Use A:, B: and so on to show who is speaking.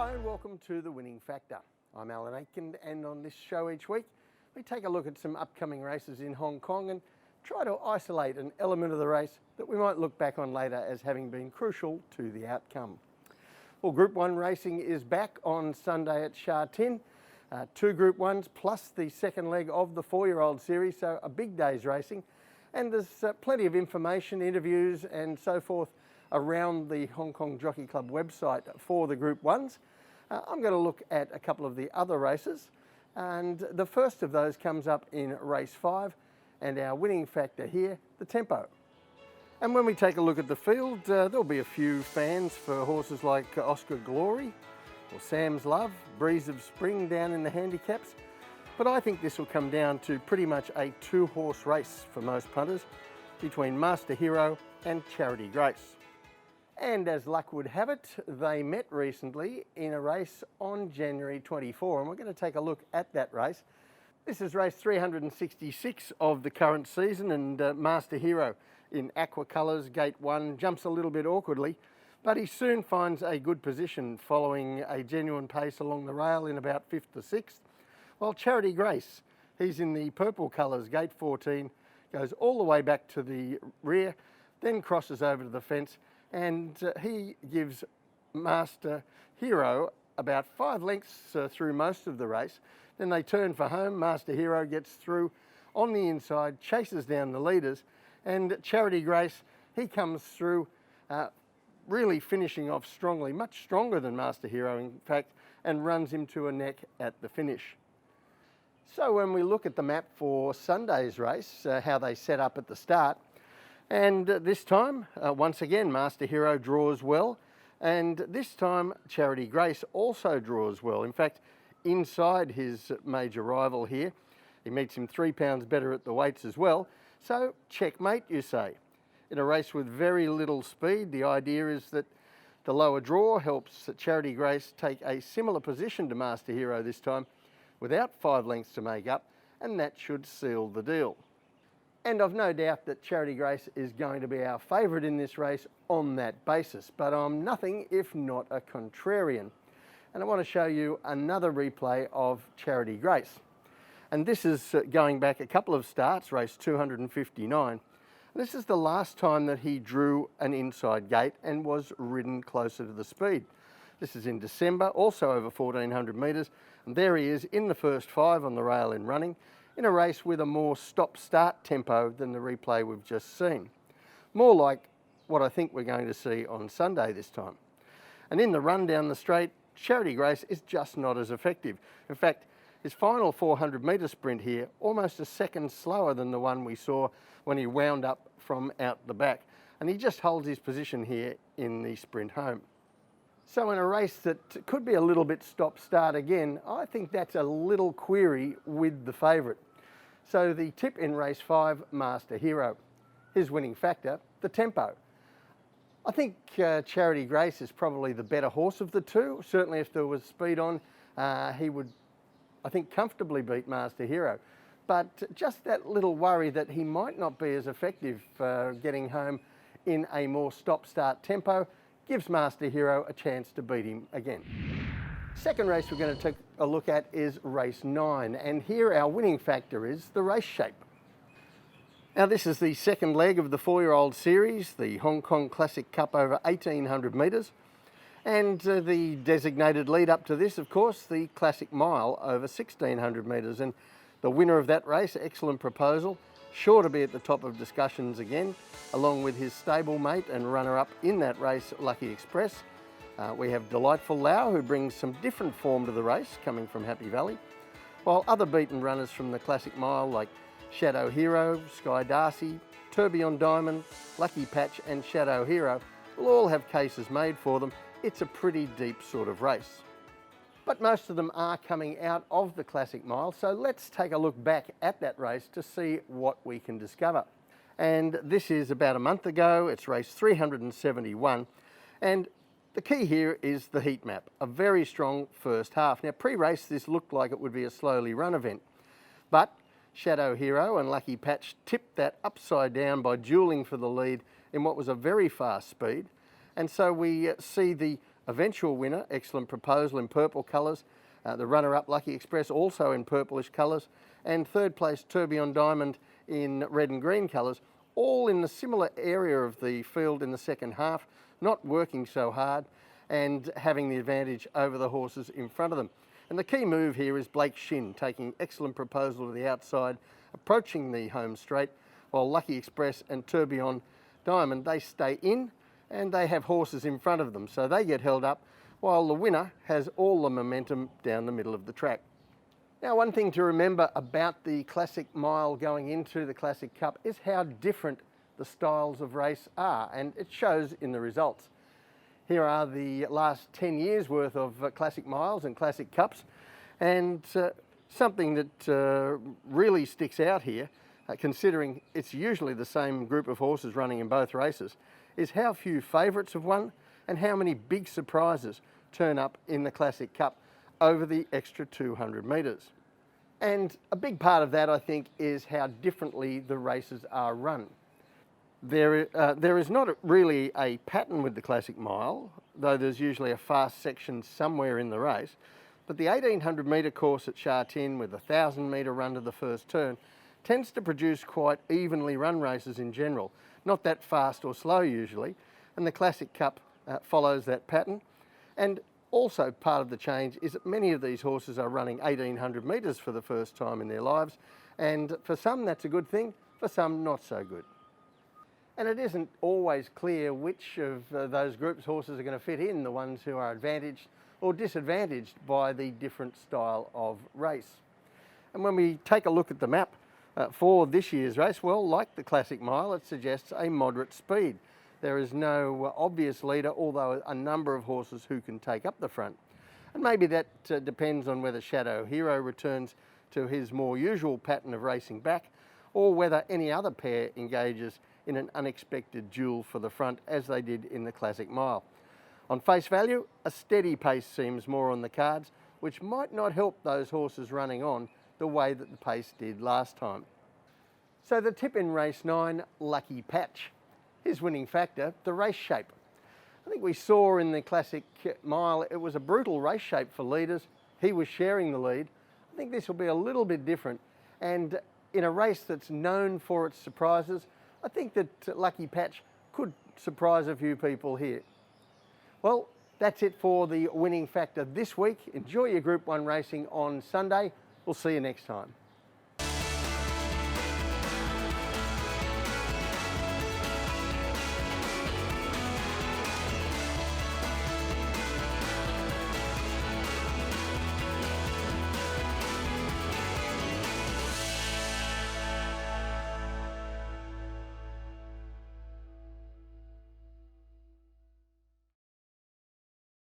A: Hello and welcome to The Winning Factor. I'm Alan Aitken, and on this show each week we take a look at some upcoming races in Hong Kong and try to isolate an element of the race that we might look back on later as having been crucial to the outcome. Well, Group 1 racing is back on Sunday at Sha Tin. Two Group 1s plus the second leg of the 4-year-old series, so a big day's racing. And there's plenty of information, interviews and so forth around the Hong Kong Jockey Club website for the Group 1s. I'm going to look at a couple of the other races, and the first of those comes up in race 5, and our winning factor here, the tempo. And when we take a look at the field, there'll be a few fans for horses like Oscar Glory or Sam's Love, Breeze of Spring down in the handicaps. But I think this will come down to pretty much a two-horse race for most punters between Master Hero and Charity Grace. And as luck would have it, they met recently in a race on January 24, and we're going to take a look at that race. This is race 366 of the current season, and Master Hero in aqua colours, gate 1, jumps a little bit awkwardly, but he soon finds a good position following a genuine pace along the rail in about 5th to 6th. While Charity Grace, he's in the purple colours, gate 14, goes all the way back to the rear, then crosses over to the fence, and he gives Master Hero about 5 lengths through most of the race. Then they turn for home. Master Hero gets through on the inside, chases down the leaders, and Charity Grace, he comes through really finishing off strongly, much stronger than Master Hero in fact, and runs him to a neck at the finish. So when we look at the map for Sunday's race, how they set up at the start, and this time, once again, Master Hero draws well, and this time Charity Grace also draws well. In fact, inside his major rival here, he meets him 3 pounds better at the weights as well, so checkmate, you say. In a race with very little speed, the idea is that the lower draw helps Charity Grace take a similar position to Master Hero this time, without 5 lengths to make up, and that should seal the deal. And I've no doubt that Charity Grace is going to be our favourite in this race on that basis, but I'm nothing if not a contrarian. And I want to show you another replay of Charity Grace. And this is going back a couple of starts, race 259. This is the last time that he drew an inside gate and was ridden closer to the speed. This is in December, also over 1400 metres, and there he is in the first 5 on the rail in running, in a race with a more stop-start tempo than the replay we've just seen. More like what I think we're going to see on Sunday this time. And in the run down the straight, Charity Grace is just not as effective. In fact, his final 400 metre sprint here, almost a second slower than the one we saw when he wound up from out the back. And he just holds his position here in the sprint home. So in a race that could be a little bit stop-start again, I think that's a little query with the favourite. So the tip in race 5, Master Hero. His winning factor, the tempo. I think Charity Grace is probably the better horse of the two. Certainly if there was speed on, he would, I think, comfortably beat Master Hero. But just that little worry that he might not be as effective getting home in a more stop-start tempo gives Master Hero a chance to beat him again. Second race we're going to take a look at is race 9, and here our winning factor is the race shape. Now this is the second leg of the 4-year-old series, the Hong Kong Classic Cup over 1800 metres, and the designated lead up to this, of course, the Classic Mile over 1600 metres, and the winner of that race, Excellent Proposal, sure to be at the top of discussions again, along with his stablemate and runner-up in that race, Lucky Express. We have Delightful Lau, who brings some different form to the race, coming from Happy Valley, while other beaten runners from the Classic Mile like Shadow Hero, Sky Darcy, Tourbillon Diamond, Lucky Patch and Shadow Hero will all have cases made for them. It's a pretty deep sort of race. But most of them are coming out of the Classic Mile, so let's take a look back at that race to see what we can discover. And this is about a month ago. It's race 371, and the key here is the heat map, a very strong first half. Now pre-race this looked like it would be a slowly run event, but Shadow Hero and Lucky Patch tipped that upside down by duelling for the lead in what was a very fast speed, and so we see the eventual winner, Excellent Proposal, in purple colours. The runner-up, Lucky Express, also in purplish colours. And third place, Tourbillon Diamond, in red and green colours, all in the similar area of the field in the second half, not working so hard and having the advantage over the horses in front of them. And the key move here is Blake Shin, taking Excellent Proposal to the outside, approaching the home straight, while Lucky Express and Tourbillon Diamond, they stay in and they have horses in front of them, so they get held up, while the winner has all the momentum down the middle of the track. Now, one thing to remember about the Classic Mile going into the Classic Cup is how different the styles of race are, and it shows in the results. Here are the last 10 years worth of Classic Miles and Classic Cups, and something that really sticks out here, considering it's usually the same group of horses running in both races, is how few favourites have won and how many big surprises turn up in the Classic Cup over the extra 200 metres. And a big part of that, I think, is how differently the races are run. There is not really a pattern with the Classic Mile, though there's usually a fast section somewhere in the race, but the 1800 metre course at Sha Tin with a 1000 metre run to the first turn tends to produce quite evenly run races in general, not that fast or slow usually, and the Classic Cup follows that pattern. And also part of the change is that many of these horses are running 1800 metres for the first time in their lives, and for some that's a good thing, for some not so good. And it isn't always clear which of those groups horses are going to fit in, the ones who are advantaged or disadvantaged by the different style of race. And when we take a look at the map for this year's race, well, like the Classic Mile, it suggests a moderate speed. There is no obvious leader, although a number of horses who can take up the front. And maybe that depends on whether Shadow Hero returns to his more usual pattern of racing back, or whether any other pair engages in an unexpected duel for the front, as they did in the Classic Mile. On face value, a steady pace seems more on the cards, which might not help those horses running on the way that the pace did last time. So the tip in race 9, Lucky Patch. His winning factor, the race shape. I think we saw in the Classic Mile, it was a brutal race shape for leaders. He was sharing the lead. I think this will be a little bit different. And in a race that's known for its surprises, I think that Lucky Patch could surprise a few people here. Well, that's it for the winning factor this week. Enjoy your Group 1 racing on Sunday. We'll see you next time.